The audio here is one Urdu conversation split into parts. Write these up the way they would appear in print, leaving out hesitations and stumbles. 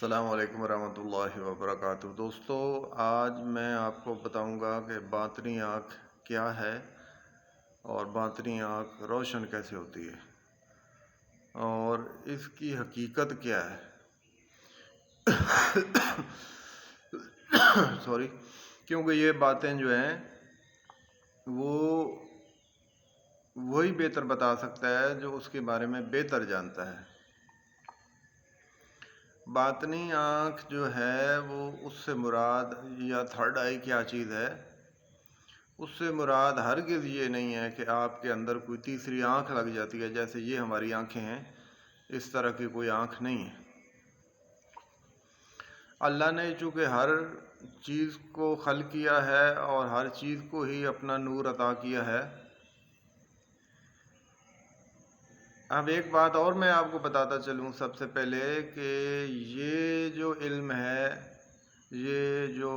السلام علیکم ورحمۃ اللہ وبرکاتہ دوستو، آج میں آپ کو بتاؤں گا کہ باطنی آنکھ کیا ہے اور باطنی آنکھ روشن کیسے ہوتی ہے اور اس کی حقیقت کیا ہے۔ سوری، کیونکہ یہ باتیں جو ہیں وہی بہتر بتا سکتا ہے جو اس کے بارے میں بہتر جانتا ہے۔ باطنی آنکھ جو ہے وہ اس سے مراد یا تھرڈ آئی کیا چیز ہے، اس سے مراد ہرگز یہ نہیں ہے کہ آپ کے اندر کوئی تیسری آنکھ لگ جاتی ہے جیسے یہ ہماری آنکھیں ہیں، اس طرح کی کوئی آنکھ نہیں ہے۔ اللہ نے چونکہ ہر چیز کو خلق کیا ہے اور ہر چیز کو ہی اپنا نور عطا کیا ہے۔ اب ایک بات اور میں آپ کو بتاتا چلوں سب سے پہلے کہ یہ جو علم ہے، یہ جو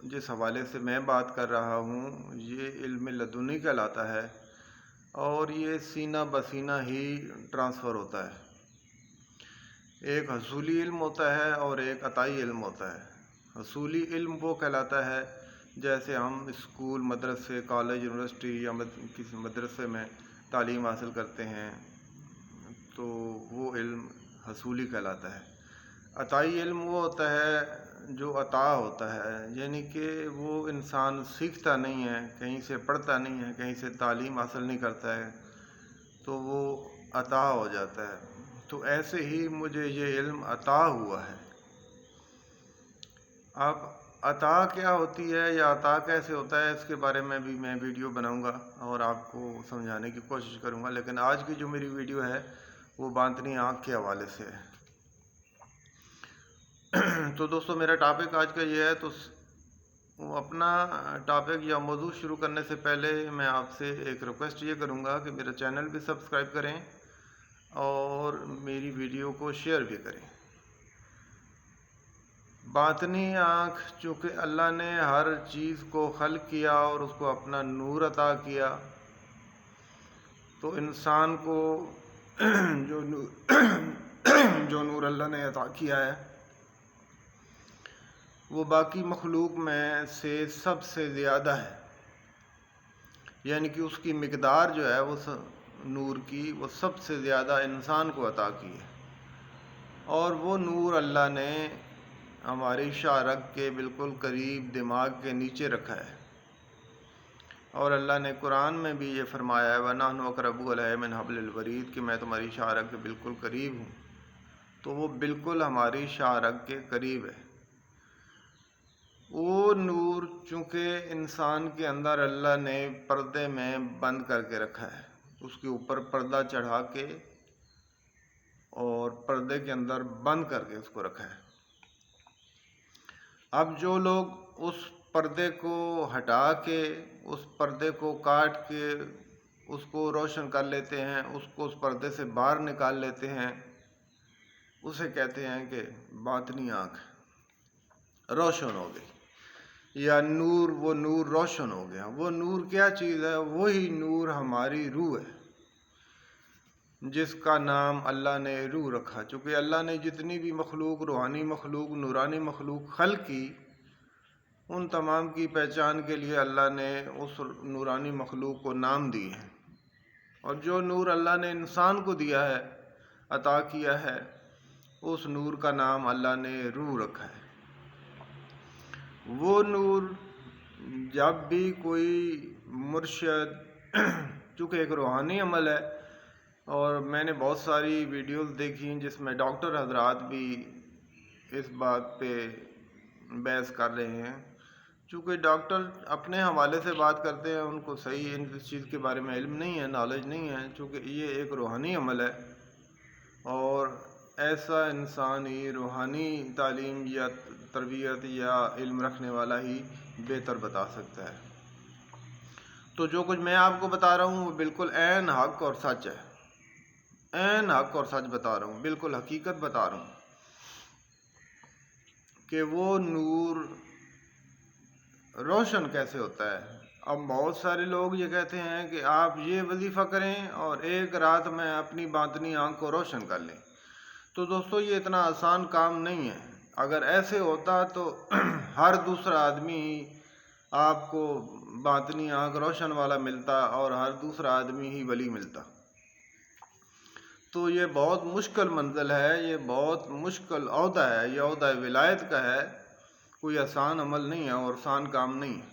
جس حوالے سے میں بات کر رہا ہوں، یہ علم لدنی کہلاتا ہے اور یہ سینہ بسینہ ہی ٹرانسفر ہوتا ہے۔ ایک حصولی علم ہوتا ہے اور ایک عطائی علم ہوتا ہے۔ حصولی علم وہ کہلاتا ہے جیسے ہم اسکول، مدرسے، کالج، یونیورسٹی یا کسی مدرسے میں تعلیم حاصل کرتے ہیں تو وہ علم حصولی کہلاتا ہے۔ عطائی علم وہ ہوتا ہے جو عطا ہوتا ہے، یعنی کہ وہ انسان سیکھتا نہیں ہے، کہیں سے پڑھتا نہیں ہے، کہیں سے تعلیم حاصل نہیں کرتا ہے، تو وہ عطا ہو جاتا ہے۔ تو ایسے ہی مجھے یہ علم عطا ہوا ہے۔ اب عطا کیا ہوتی ہے یا عطا کیسے ہوتا ہے، اس کے بارے میں بھی میں ویڈیو بناؤں گا اور آپ کو سمجھانے کی کوشش کروں گا، لیکن آج کی جو میری ویڈیو ہے وہ باطنی آنکھ کے حوالے سے ہے۔ تو دوستو، میرا ٹاپک آج کا یہ ہے، تو اپنا ٹاپک یا موضوع شروع کرنے سے پہلے میں آپ سے ایک ریکویسٹ یہ کروں گا کہ میرا چینل بھی سبسکرائب کریں اور میری ویڈیو کو شیئر بھی کریں۔ باطنی آنکھ، چونکہ اللہ نے ہر چیز کو خلق کیا اور اس کو اپنا نور عطا کیا، تو انسان کو جو نور اللہ نے عطا کیا ہے وہ باقی مخلوق میں سے سب سے زیادہ ہے، یعنی کہ اس کی مقدار جو ہے وہ نور کی وہ سب سے زیادہ انسان کو عطا کی ہے۔ اور وہ نور اللہ نے ہماری شاہ رگ کے بالکل قریب دماغ کے نیچے رکھا ہے، اور اللہ نے قرآن میں بھی یہ فرمایا ہے وَنَحْنُ أَقْرَبُ إِلَيْهِ مِنْ حَبْلِ الْوَرِيدِ کہ میں تمہاری شاہ رگ کے بالکل قریب ہوں۔ تو وہ بالکل ہماری شاہ رگ کے قریب ہے۔ وہ نور چونکہ انسان کے اندر اللہ نے پردے میں بند کر کے رکھا ہے، اس کے اوپر پردہ چڑھا کے اور پردے کے اندر بند کر کے اس کو رکھا ہے۔ اب جو لوگ اس پردے کو ہٹا کے، اس پردے کو کاٹ کے اس کو روشن کر لیتے ہیں، اس کو اس پردے سے باہر نکال لیتے ہیں، اسے کہتے ہیں کہ باطنی آنکھ روشن ہو گئی یا نور، وہ نور روشن ہو گیا۔ وہ نور کیا چیز ہے؟ وہی نور ہماری روح ہے جس کا نام اللہ نے روح رکھا۔ چونکہ اللہ نے جتنی بھی مخلوق، روحانی مخلوق، نورانی مخلوق خلق کی، ان تمام کی پہچان کے لیے اللہ نے اس نورانی مخلوق کو نام دیے ہیں، اور جو نور اللہ نے انسان کو دیا ہے، عطا کیا ہے، اس نور کا نام اللہ نے روح رکھا ہے۔ وہ نور جب بھی کوئی مرشد، چونکہ ایک روحانی عمل ہے، اور میں نے بہت ساری ویڈیوز دیکھی جس میں ڈاکٹر حضرات بھی اس بات پہ بحث کر رہے ہیں، چونکہ ڈاکٹر اپنے حوالے سے بات کرتے ہیں، ان کو صحیح اس چیز کے بارے میں علم نہیں ہے، نالج نہیں ہے، چونکہ یہ ایک روحانی عمل ہے، اور ایسا انسان ہی روحانی تعلیم یا تربیت یا علم رکھنے والا ہی بہتر بتا سکتا ہے۔ تو جو کچھ میں آپ کو بتا رہا ہوں وہ بالکل عین حق اور سچ ہے، عین حق اور سچ بتا رہا ہوں، بالکل حقیقت بتا رہا ہوں کہ وہ نور روشن کیسے ہوتا ہے۔ اب بہت سارے لوگ یہ کہتے ہیں کہ آپ یہ وظیفہ کریں اور ایک رات میں اپنی باطنی آنکھ کو روشن کر لیں۔ تو دوستو یہ اتنا آسان کام نہیں ہے. اگر ایسے ہوتا تو ہر دوسرا آدمی آپ کو باطنی آنکھ روشن والا ملتا اور ہر دوسرا آدمی ہی ولی ملتا. تو یہ بہت مشکل منزل ہے، یہ بہت مشکل عہدہ ہے، یہ عہدہ ولایت کا ہے. کوئی آسان عمل نہیں ہے اور آسان کام نہیں ہے.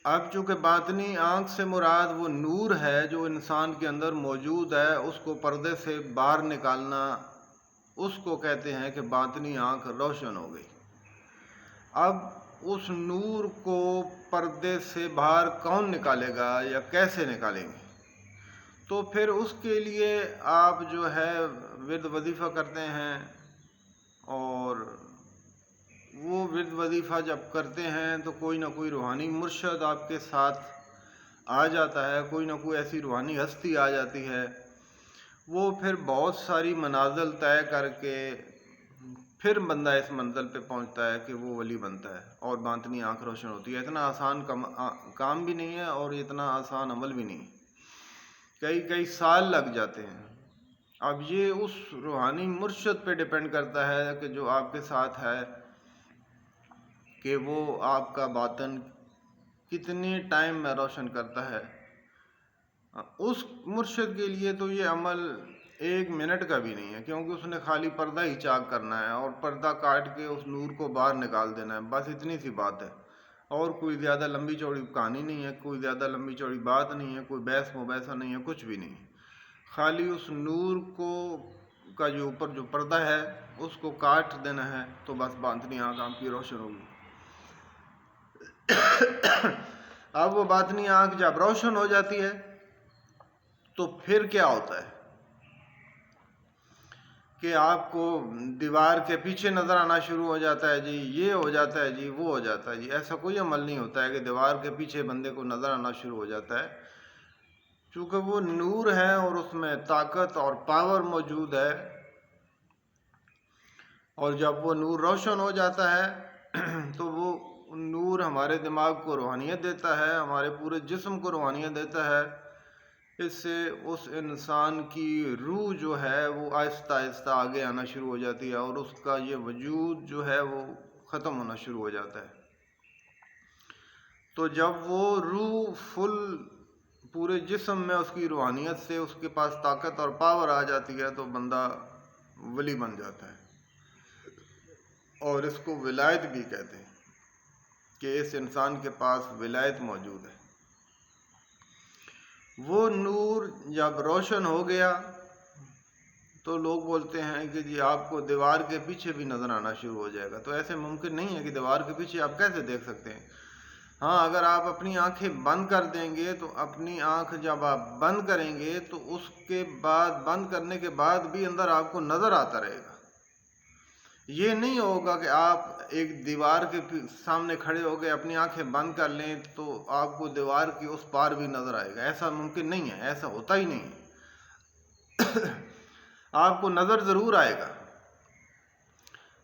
اب چونکہ باطنی آنکھ سے مراد وہ نور ہے جو انسان کے اندر موجود ہے، اس کو پردے سے باہر نکالنا، اس کو کہتے ہیں کہ باطنی آنکھ روشن ہو گئی. اب اس نور کو پردے سے باہر کون نکالے گا یا کیسے نکالیں گے؟ تو پھر اس کے لیے آپ جو ہے ورد وظیفہ کرتے ہیں، اور وہ ورد وظیفہ جب کرتے ہیں تو کوئی نہ کوئی روحانی مرشد آپ کے ساتھ آ جاتا ہے، کوئی نہ کوئی ایسی روحانی ہستی آ جاتی ہے. وہ پھر بہت ساری منازل طے کر کے پھر بندہ اس منزل پہ پہنچتا ہے کہ وہ ولی بنتا ہے اور باطنی آنکھ روشن ہوتی ہے. اتنا آسان کام بھی نہیں ہے اور اتنا آسان عمل بھی نہیں. کئی سال لگ جاتے ہیں. اب یہ اس روحانی مرشد پہ ڈیپینڈ کرتا ہے کہ جو آپ کے ساتھ ہے، کہ وہ آپ کا باطن کتنے ٹائم میں روشن کرتا ہے. اس مرشد کے لیے تو یہ عمل 1 منٹ کا بھی نہیں ہے، کیونکہ اس نے خالی پردہ ہی چاک کرنا ہے اور پردہ کاٹ کے اس نور کو باہر نکال دینا ہے. بس اتنی سی بات ہے، اور کوئی زیادہ لمبی چوڑی کہانی نہیں ہے، کوئی زیادہ لمبی چوڑی بات نہیں ہے، کوئی بحث مباحثہ نہیں ہے، کچھ بھی نہیں. خالی اس نور کو کا جو اوپر جو پردہ ہے اس کو کاٹ دینا ہے تو بس باطنی آنکھ آپ کی روشن ہوگی. اب وہ باطنی آنکھ جب روشن ہو جاتی ہے تو پھر کیا ہوتا ہے کہ آپ کو دیوار کے پیچھے نظر آنا شروع ہو جاتا ہے. جی یہ ہو جاتا ہے، جی وہ ہو جاتا ہے. جی ایسا کوئی عمل نہیں ہوتا ہے کہ دیوار کے پیچھے بندے کو نظر آنا شروع ہو جاتا ہے. چونکہ وہ نور ہے اور اس میں طاقت اور پاور موجود ہے، اور جب وہ نور روشن ہو جاتا ہے تو وہ نور ہمارے دماغ کو روحانیت دیتا ہے، ہمارے پورے جسم کو روحانیت دیتا ہے. اس سے اس انسان کی روح جو ہے وہ آہستہ آہستہ آگے آنا شروع ہو جاتی ہے اور اس کا یہ وجود جو ہے وہ ختم ہونا شروع ہو جاتا ہے. تو جب وہ روح فل پورے جسم میں اس کی روحانیت سے اس کے پاس طاقت اور پاور آ جاتی ہے تو بندہ ولی بن جاتا ہے. اور اس کو ولایت بھی کہتے ہیں کہ اس انسان کے پاس ولایت موجود ہے. وہ نور جب روشن ہو گیا تو لوگ بولتے ہیں کہ جی آپ کو دیوار کے پیچھے بھی نظر آنا شروع ہو جائے گا. تو ایسے ممکن نہیں ہے کہ دیوار کے پیچھے آپ کیسے دیکھ سکتے ہیں؟ ہاں، اگر آپ اپنی آنکھیں بند کر دیں گے تو اپنی آنکھ جب آپ بند کریں گے تو اس کے بعد بند کرنے کے بعد بھی اندر آپ کو نظر آتا رہے گا. یہ نہیں ہوگا کہ آپ ایک دیوار کے سامنے کھڑے ہو گئے اپنی آنکھیں بند کر لیں تو آپ کو دیوار کی اس پار بھی نظر آئے گا. ایسا ممکن نہیں ہے، ایسا ہوتا ہی نہیں ہے. آپ کو نظر ضرور آئے گا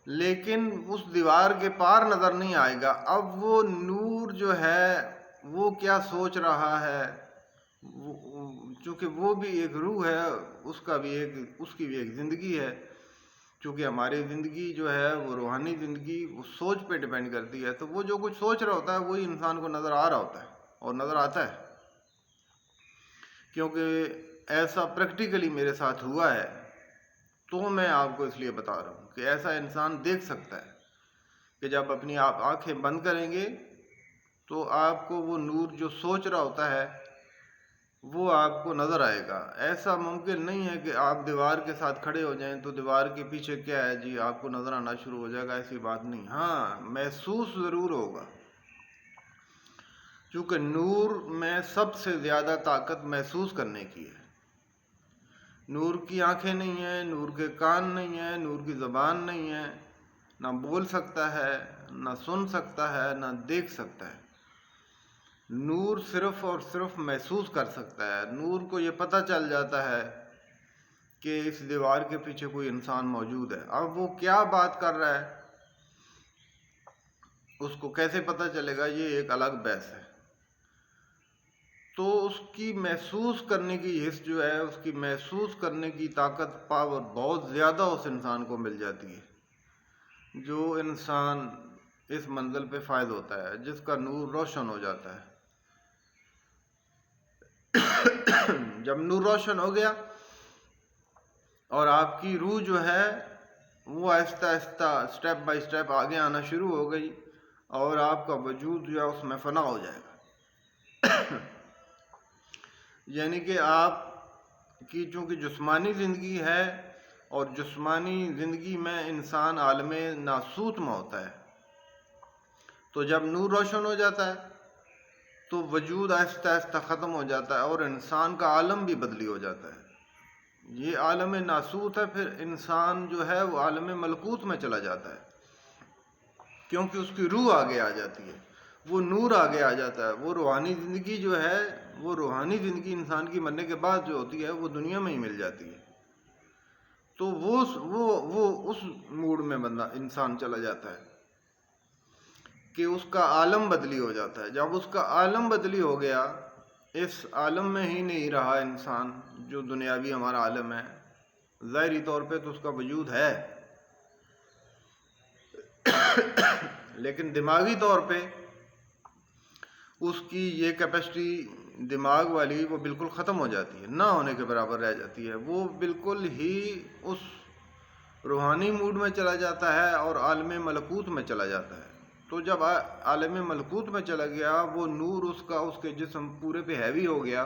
لیکن اس دیوار کے پار نظر نہیں آئے گا. اب وہ نور جو ہے وہ کیا سوچ رہا ہے، چونکہ وہ بھی ایک روح ہے، اس کی بھی ایک زندگی ہے. چونکہ ہماری زندگی جو ہے وہ روحانی زندگی وہ سوچ پہ ڈیپینڈ کرتی ہے. تو وہ جو کچھ سوچ رہا ہوتا ہے وہی انسان کو نظر آ رہا ہوتا ہے اور نظر آتا ہے، کیونکہ ایسا پریکٹیکلی میرے ساتھ ہوا ہے. تو میں آپ کو اس لیے بتا رہا ہوں کہ ایسا انسان دیکھ سکتا ہے کہ جب اپنی آپ آنکھیں بند کریں گے تو آپ کو وہ نور جو سوچ رہا ہوتا ہے وہ آپ کو نظر آئے گا. ایسا ممکن نہیں ہے کہ آپ دیوار کے ساتھ کھڑے ہو جائیں تو دیوار کے پیچھے کیا ہے جی آپ کو نظر آنا شروع ہو جائے گا. ایسی بات نہیں. ہاں، محسوس ضرور ہوگا، چونکہ نور میں سب سے زیادہ طاقت محسوس کرنے کی ہے. نور کی آنکھیں نہیں ہیں، نور کے کان نہیں ہیں، نور کی زبان نہیں ہے، نہ بول سکتا ہے، نہ سن سکتا ہے، نہ دیکھ سکتا ہے. نور صرف اور صرف محسوس کر سکتا ہے. نور کو یہ پتہ چل جاتا ہے کہ اس دیوار کے پیچھے کوئی انسان موجود ہے. اب وہ کیا بات کر رہا ہے اس کو کیسے پتہ چلے گا، یہ ایک الگ بحث ہے. تو اس کی محسوس کرنے کی حس جو ہے، اس کی محسوس کرنے کی طاقت، پاور بہت زیادہ اس انسان کو مل جاتی ہے، جو انسان اس منزل پہ فائز ہوتا ہے، جس کا نور روشن ہو جاتا ہے۔ جب نور روشن ہو گیا اور آپ کی روح جو ہے وہ آہستہ آہستہ سٹیپ بائی سٹیپ آگے آنا شروع ہو گئی، اور آپ کا وجود جو ہے اس میں فنا ہو جائے گا۔ یعنی کہ آپ کی چونکہ جسمانی زندگی ہے، اور جسمانی زندگی میں انسان عالم ناسوت میں ہوتا ہے، تو جب نور روشن ہو جاتا ہے تو وجود آہستہ آہستہ ختم ہو جاتا ہے، اور انسان کا عالم بھی بدلی ہو جاتا ہے۔ یہ عالم ناسوت ہے، پھر انسان جو ہے وہ عالم ملکوت میں چلا جاتا ہے، کیونکہ اس کی روح آگے آ جاتی ہے، وہ نور آگے آ جاتا ہے۔ وہ روحانی زندگی جو ہے، وہ روحانی زندگی انسان کی مرنے کے بعد جو ہوتی ہے وہ دنیا میں ہی مل جاتی ہے، تو وہ اس موڈ میں بندہ انسان چلا جاتا ہے کہ اس کا عالم بدلی ہو جاتا ہے۔ جب اس کا عالم بدلی ہو گیا، اس عالم میں ہی نہیں رہا انسان، جو دنیاوی ہمارا عالم ہے، ظاہری طور پہ تو اس کا وجود ہے، لیکن دماغی طور پہ اس کی یہ کیپیسٹی دماغ والی وہ بالکل ختم ہو جاتی ہے، نہ ہونے کے برابر رہ جاتی ہے۔ وہ بالکل ہی اس روحانی موڈ میں چلا جاتا ہے اور عالم ملکوت میں چلا جاتا ہے۔ تو جب عالم ملکوت میں چلا گیا، وہ نور اس کے جسم پورے پہ ہیوی ہو گیا،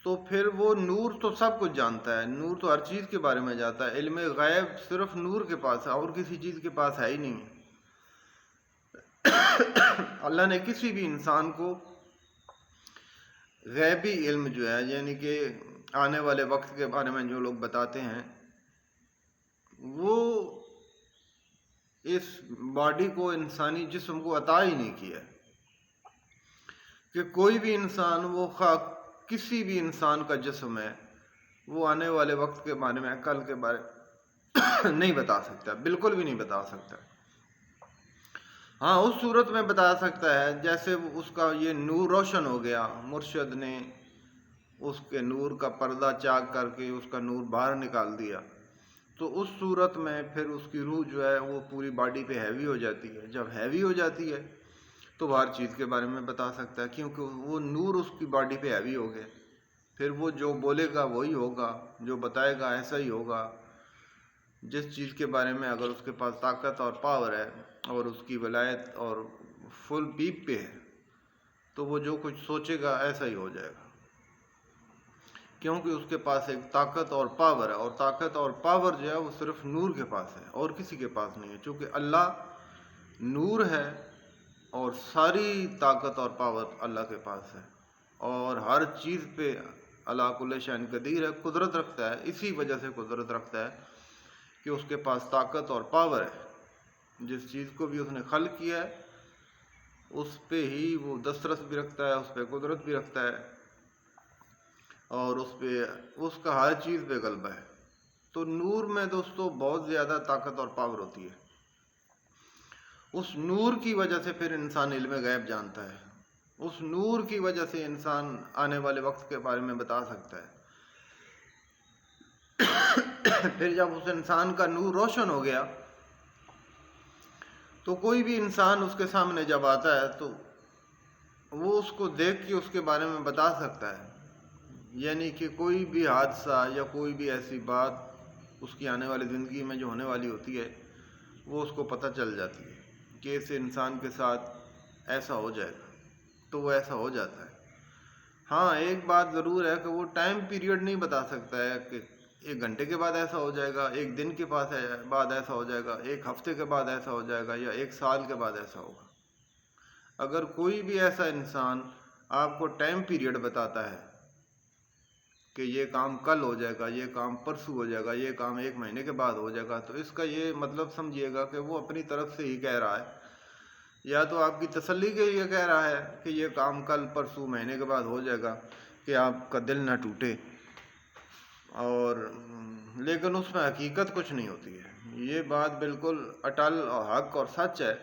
تو پھر وہ نور تو سب کچھ جانتا ہے، نور تو ہر چیز کے بارے میں جانتا ہے۔ علم غیب صرف نور کے پاس ہے، اور کسی چیز کے پاس ہے ہی نہیں۔ اللہ نے کسی بھی انسان کو غیبی علم جو ہے، یعنی کہ آنے والے وقت کے بارے میں جو لوگ بتاتے ہیں، وہ اس باڈی کو، انسانی جسم کو عطا ہی نہیں کیا کہ کوئی بھی انسان، وہ کسی بھی انسان کا جسم ہے، وہ آنے والے وقت کے بارے میں، کل کے بارے نہیں بتا سکتا، بالکل بھی نہیں بتا سکتا۔ ہاں، اس صورت میں بتا سکتا ہے جیسے اس کا یہ نور روشن ہو گیا، مرشد نے اس کے نور کا پردہ چاک کر کے اس کا نور باہر نکال دیا، تو اس صورت میں پھر اس کی روح جو ہے وہ پوری باڈی پہ ہیوی ہو جاتی ہے۔ جب ہیوی ہو جاتی ہے تو وہ ہر چیز کے بارے میں بتا سکتا ہے، کیونکہ وہ نور اس کی باڈی پہ ہیوی ہو گیا۔ پھر وہ جو بولے گا وہی ہوگا، جو بتائے گا ایسا ہی ہوگا۔ جس چیز کے بارے میں اگر اس کے پاس طاقت اور پاور ہے، اور اس کی ولایت اور فل پیپ پہ ہے، تو وہ جو کچھ سوچے گا ایسا ہی ہو جائے گا، کیونکہ اس کے پاس ایک طاقت اور پاور ہے، اور طاقت اور پاور جو ہے وہ صرف نور کے پاس ہے، اور کسی کے پاس نہیں ہے۔ چونکہ اللہ نور ہے، اور ساری طاقت اور پاور اللہ کے پاس ہے، اور ہر چیز پہ اللہ کل شیء قدیر ہے، قدرت رکھتا ہے۔ اسی وجہ سے قدرت رکھتا ہے کہ اس کے پاس طاقت اور پاور ہے، جس چیز کو بھی اس نے خلق کیا ہے اس پہ ہی وہ دسترس بھی رکھتا ہے، اس پہ قدرت بھی رکھتا ہے، اور اس کا ہر چیز پہ غلبہ ہے۔ تو نور میں دوستو بہت زیادہ طاقت اور پاور ہوتی ہے۔ اس نور کی وجہ سے پھر انسان علم غیب جانتا ہے، اس نور کی وجہ سے انسان آنے والے وقت کے بارے میں بتا سکتا ہے۔ پھر جب اس انسان کا نور روشن ہو گیا تو کوئی بھی انسان اس کے سامنے جب آتا ہے تو وہ اس کو دیکھ کے اس کے بارے میں بتا سکتا ہے، یعنی کہ کوئی بھی حادثہ یا کوئی بھی ایسی بات اس کی آنے والی زندگی میں جو ہونے والی ہوتی ہے، وہ اس کو پتہ چل جاتی ہے کہ اس انسان کے ساتھ ایسا ہو جائے گا، تو وہ ایسا ہو جاتا ہے۔ ہاں، ایک بات ضرور ہے کہ وہ ٹائم پیریڈ نہیں بتا سکتا ہے کہ 1 گھنٹے کے بعد ایسا ہو جائے گا، 1 دن کے بعد ایسا ہو جائے گا، 1 ہفتے کے بعد ایسا ہو جائے گا، یا 1 سال کے بعد ایسا ہوگا۔ اگر کوئی بھی ایسا انسان آپ کو ٹائم پیریڈ بتاتا ہے کہ یہ کام کل ہو جائے گا، یہ کام پرسوں ہو جائے گا، یہ کام 1 مہینے کے بعد ہو جائے گا، تو اس کا یہ مطلب سمجھیے گا کہ وہ اپنی طرف سے ہی کہہ رہا ہے، یا تو آپ کی تسلی کے لیے کہہ رہا ہے کہ یہ کام کل پرسوں مہینے کے بعد ہو جائے گا، کہ آپ کا دل نہ ٹوٹے، لیکن اس میں حقیقت کچھ نہیں ہوتی ہے۔ یہ بات بالکل اٹل اور حق اور سچ ہے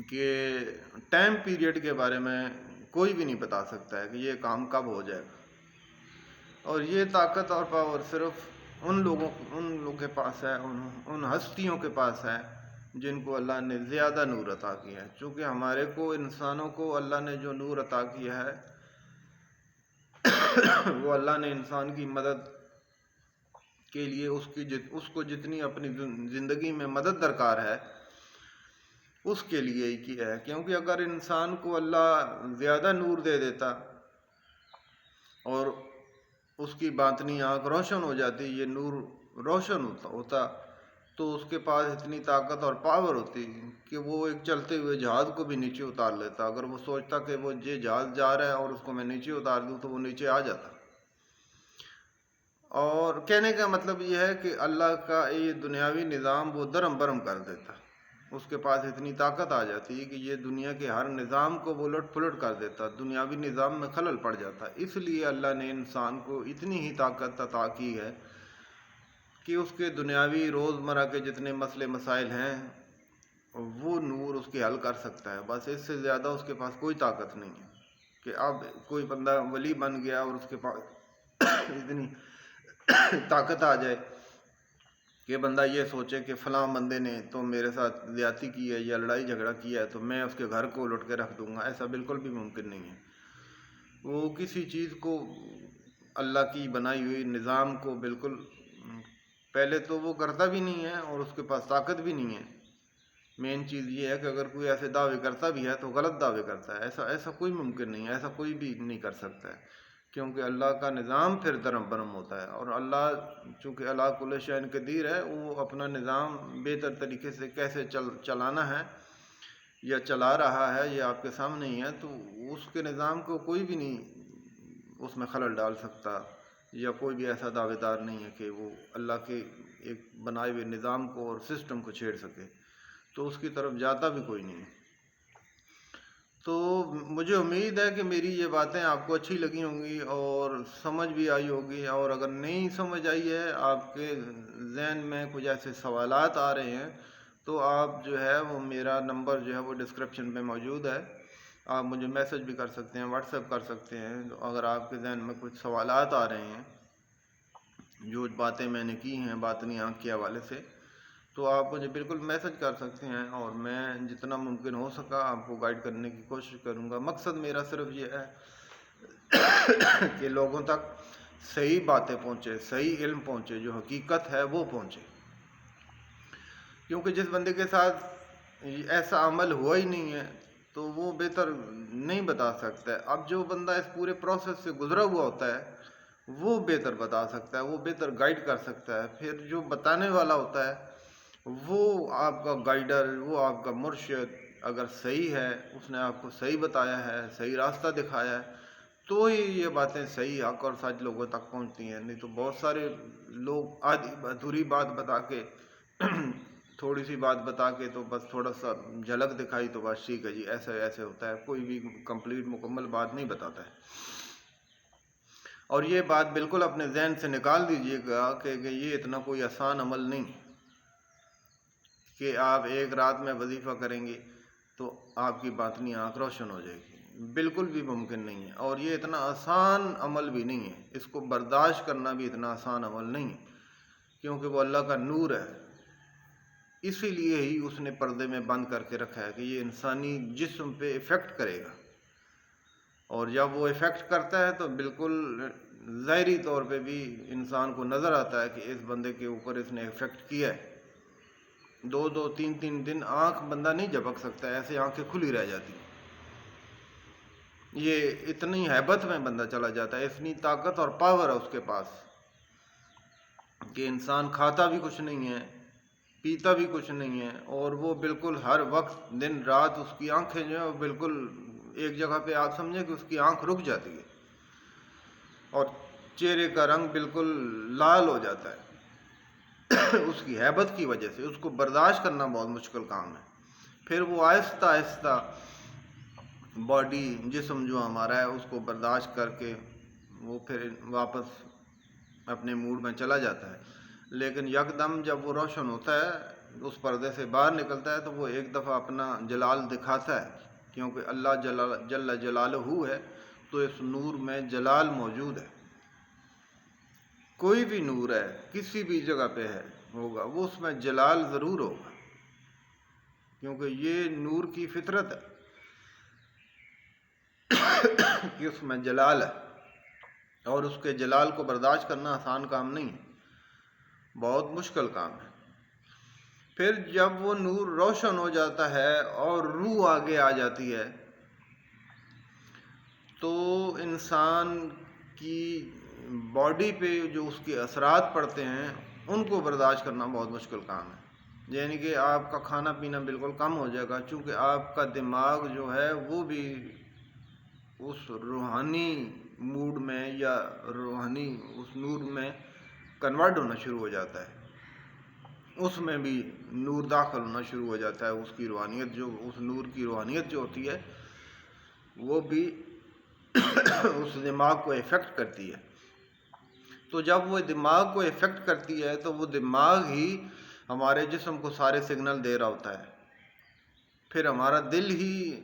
کہ ٹائم پیریڈ کے بارے میں کوئی بھی نہیں بتا سکتا ہے کہ یہ کام کب ہو جائے گا، اور یہ طاقت اور پاور صرف ان لوگوں کے پاس ہے، ان ہستیوں کے پاس ہے جن کو اللہ نے زیادہ نور عطا کیا ہے. چونکہ ہمارے کو انسانوں کو اللہ نے جو نور عطا کیا ہے وہ اللہ نے انسان کی مدد کے لیے اس کو جتنی اپنی زندگی میں مدد درکار ہے اس کے لیے ہی کیا ہے. کیونکہ اگر انسان کو اللہ زیادہ نور دے دیتا اور اس کی باطنی آنکھ روشن ہو جاتی، یہ نور روشن ہوتا تو اس کے پاس اتنی طاقت اور پاور ہوتی کہ وہ ایک چلتے ہوئے جہاز کو بھی نیچے اتار لیتا. اگر وہ سوچتا کہ وہ یہ جہاز جا رہا ہے اور اس کو میں نیچے اتار دوں تو وہ نیچے آ جاتا. اور کہنے کا مطلب یہ ہے کہ اللہ کا یہ دنیاوی نظام وہ درم برم کر دیتا. اس کے پاس اتنی طاقت آ جاتی ہے کہ یہ دنیا کے ہر نظام کو وہ الٹ پلٹ کر دیتا، دنیاوی نظام میں خلل پڑ جاتا. اس لیے اللہ نے انسان کو اتنی ہی طاقت عطا کی ہے کہ اس کے دنیاوی روزمرہ کے جتنے مسئلے مسائل ہیں وہ نور اس کے حل کر سکتا ہے. بس اس سے زیادہ اس کے پاس کوئی طاقت نہیں ہے کہ اب کوئی بندہ ولی بن گیا اور اس کے پاس اتنی طاقت آ جائے کہ بندہ یہ سوچے کہ فلاں بندے نے تو میرے ساتھ زیادتی کی ہے یا لڑائی جھگڑا کیا ہے تو میں اس کے گھر کو لٹ کے رکھ دوں گا. ایسا بالکل بھی ممکن نہیں ہے. وہ کسی چیز کو اللہ کی بنائی ہوئی نظام کو بالکل پہلے تو وہ کرتا بھی نہیں ہے اور اس کے پاس طاقت بھی نہیں ہے. مین چیز یہ ہے کہ اگر کوئی ایسے دعوے کرتا بھی ہے تو غلط دعوے کرتا ہے. ایسا کوئی ممکن نہیں ہے، ایسا کوئی بھی نہیں کر سکتا ہے، کیونکہ اللہ کا نظام پھر درم برم ہوتا ہے. اور اللہ چونکہ اللہ کل شیء قدیر ہے، وہ اپنا نظام بہتر طریقے سے کیسے چلانا ہے یا چلا رہا ہے یہ آپ کے سامنے ہی ہے. تو اس کے نظام کو کوئی بھی نہیں اس میں خلل ڈال سکتا، یا کوئی بھی ایسا دعوے دار نہیں ہے کہ وہ اللہ کے ایک بنائے ہوئے نظام کو اور سسٹم کو چھیڑ سکے. تو اس کی طرف جاتا بھی کوئی نہیں. تو مجھے امید ہے کہ میری یہ باتیں آپ کو اچھی لگی ہوں گی اور سمجھ بھی آئی ہوگی. اور اگر نہیں سمجھ آئی ہے، آپ کے ذہن میں کچھ ایسے سوالات آ رہے ہیں تو آپ جو ہے وہ میرا نمبر جو ہے وہ ڈسکرپشن میں موجود ہے، آپ مجھے میسج بھی کر سکتے ہیں، واٹس ایپ کر سکتے ہیں. اگر آپ کے ذہن میں کچھ سوالات آ رہے ہیں جو باتیں میں نے کی ہیں باطنی آنکھ کے حوالے سے، تو آپ مجھے بالکل میسج کر سکتے ہیں اور میں جتنا ممکن ہو سکا آپ کو گائیڈ کرنے کی کوشش کروں گا. مقصد میرا صرف یہ ہے کہ لوگوں تک صحیح باتیں پہنچے، صحیح علم پہنچے، جو حقیقت ہے وہ پہنچے. کیونکہ جس بندے کے ساتھ ایسا عمل ہوا ہی نہیں ہے تو وہ بہتر نہیں بتا سکتا ہے. اب جو بندہ اس پورے پروسیس سے گزرا ہوا ہوتا ہے وہ بہتر بتا سکتا ہے، وہ بہتر گائیڈ کر سکتا ہے. پھر جو بتانے والا ہوتا ہے وہ آپ کا گائیڈر، وہ آپ کا مرشد اگر صحیح ہے، اس نے آپ کو صحیح بتایا ہے، صحیح راستہ دکھایا ہے، تو ہی یہ باتیں صحیح حق اور سچ لوگوں تک پہنچتی ہیں. نہیں تو بہت سارے لوگ آدھی ادھوری بات بتا کے تھوڑی سی بات بتا کے تو بس تھوڑا سا جھلک دکھائی تو بس ٹھیک ہے جی ایسے ہوتا ہے. کوئی بھی کمپلیٹ مکمل بات نہیں بتاتا ہے. اور یہ بات بالکل اپنے ذہن سے نکال دیجئے گا کہ یہ اتنا کوئی آسان عمل نہیں کہ آپ ایک رات میں وظیفہ کریں گے تو آپ کی باطنی آنکھ روشن ہو جائے گی. بالکل بھی ممکن نہیں ہے. اور یہ اتنا آسان عمل بھی نہیں ہے، اس کو برداشت کرنا بھی اتنا آسان عمل نہیں ہے، کیونکہ وہ اللہ کا نور ہے. اسی لیے ہی اس نے پردے میں بند کر کے رکھا ہے کہ یہ انسانی جسم پہ ایفیکٹ کرے گا. اور جب وہ ایفیکٹ کرتا ہے تو بالکل ظاہری طور پہ بھی انسان کو نظر آتا ہے کہ اس بندے کے اوپر اس نے ایفیکٹ کیا ہے. 2-3 دن آنکھ بندہ نہیں جھپک سکتا، ایسے آنکھیں کھلی رہ جاتی. یہ اتنی ہیبت میں بندہ چلا جاتا ہے، اتنی طاقت اور پاور ہے اس کے پاس کہ انسان کھاتا بھی کچھ نہیں ہے، پیتا بھی کچھ نہیں ہے، اور وہ بالکل ہر وقت دن رات اس کی آنکھیں جو ہیں وہ بالکل ایک جگہ پہ آپ سمجھیں کہ اس کی آنکھ رک جاتی ہے اور چہرے کا رنگ بالکل لال ہو جاتا ہے اس کی ہیبت کی وجہ سے. اس کو برداشت کرنا بہت مشکل کام ہے. پھر وہ آہستہ آہستہ باڈی جسم جو ہمارا ہے اس کو برداشت کر کے وہ پھر واپس اپنے موڈ میں چلا جاتا ہے. لیکن یکدم جب وہ روشن ہوتا ہے اس پردے سے باہر نکلتا ہے تو وہ ایک دفعہ اپنا جلال دکھاتا ہے، کیونکہ اللہ جل جلالہ ہے، تو اس نور میں جلال موجود ہے۔ کوئی بھی نور ہے، کسی بھی جگہ پہ ہے ہوگا، وہ اس میں جلال ضرور ہوگا، کیونکہ یہ نور کی فطرت ہے کہ اس میں جلال ہے، اور اس کے جلال کو برداشت کرنا آسان کام نہیں ہے، بہت مشکل کام ہے۔ پھر جب وہ نور روشن ہو جاتا ہے اور روح آگے آ جاتی ہے تو انسان کی باڈی پہ جو اس کے اثرات پڑتے ہیں ان کو برداشت کرنا بہت مشکل کام ہے۔ یعنی کہ آپ کا کھانا پینا بالکل کم ہو جائے گا، چونکہ آپ کا دماغ جو ہے وہ بھی اس روحانی موڈ میں یا روحانی اس نور میں کنورٹ ہونا شروع ہو جاتا ہے، اس میں بھی نور داخل ہونا شروع ہو جاتا ہے، اس کی روحانیت جو اس نور کی روحانیت جو ہوتی ہے وہ بھی اس دماغ کو افیکٹ کرتی ہے۔ تو جب وہ دماغ کو افیکٹ کرتی ہے تو وہ دماغ ہی ہمارے جسم کو سارے سگنل دے رہا ہوتا ہے، پھر ہمارا دل ہی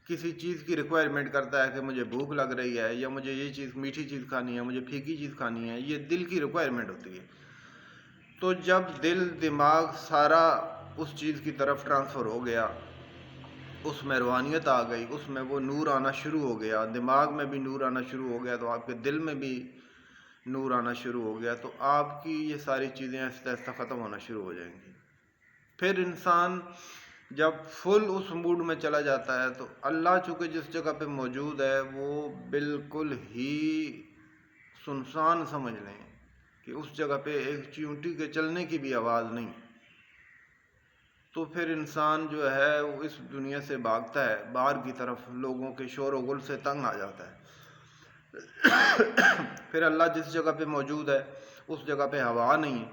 کسی چیز کی ریکوائرمنٹ کرتا ہے کہ مجھے بھوک لگ رہی ہے، یا مجھے یہ چیز میٹھی چیز کھانی ہے، مجھے پھیکی چیز کھانی ہے، یہ دل کی ریکوائرمنٹ ہوتی ہے۔ تو جب دل دماغ سارا اس چیز کی طرف ٹرانسفر ہو گیا، اس میں روحانیت آ گئی، اس میں وہ نور آنا شروع ہو گیا، دماغ میں بھی نور آنا شروع ہو گیا، تو آپ کے دل میں بھی نور آنا شروع ہو گیا، تو آپ کی یہ ساری چیزیں آہستہ آہستہ ختم ہونا شروع ہو جائیں گی۔ پھر انسان جب فل اس موڈ میں چلا جاتا ہے تو اللہ چونکہ جس جگہ پہ موجود ہے وہ بالکل ہی سنسان سمجھ لیں کہ اس جگہ پہ ایک چیونٹی کے چلنے کی بھی آواز نہیں، تو پھر انسان جو ہے وہ اس دنیا سے بھاگتا ہے باہر کی طرف، لوگوں کے شور و غل سے تنگ آ جاتا ہے۔ پھر اللہ جس جگہ پہ موجود ہے اس جگہ پہ ہوا نہیں ہے،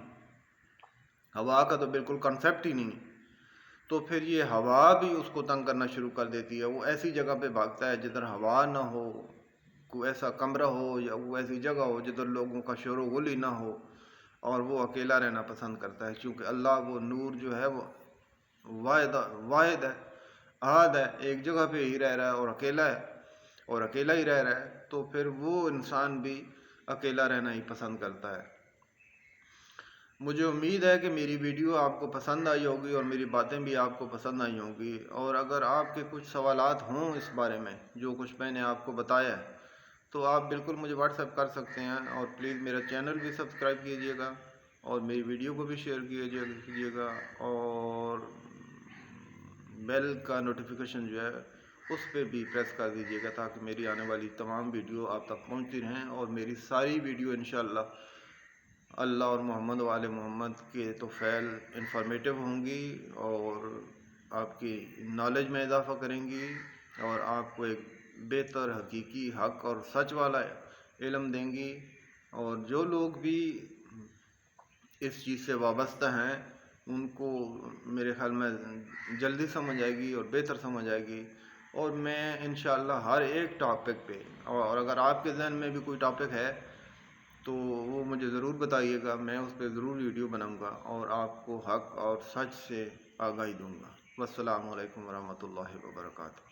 ہوا کا تو بالکل کنسیپٹ ہی نہیں ہے، تو پھر یہ ہوا بھی اس کو تنگ کرنا شروع کر دیتی ہے، وہ ایسی جگہ پہ بھاگتا ہے جدھر ہوا نہ ہو، کوئی ایسا کمرہ ہو یا وہ ایسی جگہ ہو جدھر لوگوں کا شور و غل ہی نہ ہو، اور وہ اکیلا رہنا پسند کرتا ہے، کیونکہ اللہ وہ نور جو ہے وہ واحد ہے، احد ہے، ایک جگہ پہ ہی رہ رہا ہے اور اکیلا ہے، اور اکیلا ہی رہ رہا ہے، تو پھر وہ انسان بھی اکیلا رہنا ہی پسند کرتا ہے۔ مجھے امید ہے کہ میری ویڈیو آپ کو پسند آئی ہوگی اور میری باتیں بھی آپ کو پسند آئی ہوں گی، اور اگر آپ کے کچھ سوالات ہوں اس بارے میں جو کچھ میں نے آپ کو بتایا ہے تو آپ بالکل مجھے واٹس ایپ کر سکتے ہیں، اور پلیز میرا چینل بھی سبسکرائب کیجیے گا اور میری ویڈیو کو بھی شیئر کیجیے گا، اور بیل کا نوٹیفیکیشن جو ہے اس پہ بھی پریس کر دیجیے گا تاکہ میری آنے والی تمام ویڈیو آپ تک پہنچتی رہیں، اور میری ساری ویڈیو انشاءاللہ اللہ اور محمد و آل محمد کے تو فعل انفارمیٹیو ہوں گی، اور آپ کی نالج میں اضافہ کریں گی، اور آپ کو ایک بہتر حقیقی حق اور سچ والا علم دیں گی، اور جو لوگ بھی اس چیز سے وابستہ ہیں ان کو میرے خیال میں جلدی سمجھ آئے گی اور بہتر سمجھ آئے گی، اور میں انشاءاللہ ہر ایک ٹاپک پہ، اور اگر آپ کے ذہن میں بھی کوئی ٹاپک ہے تو وہ مجھے ضرور بتائیے گا، میں اس پہ ضرور ویڈیو بناؤں گا اور آپ کو حق اور سچ سے آگاہی دوں گا۔ والسلام علیکم ورحمۃ اللہ وبرکاتہ۔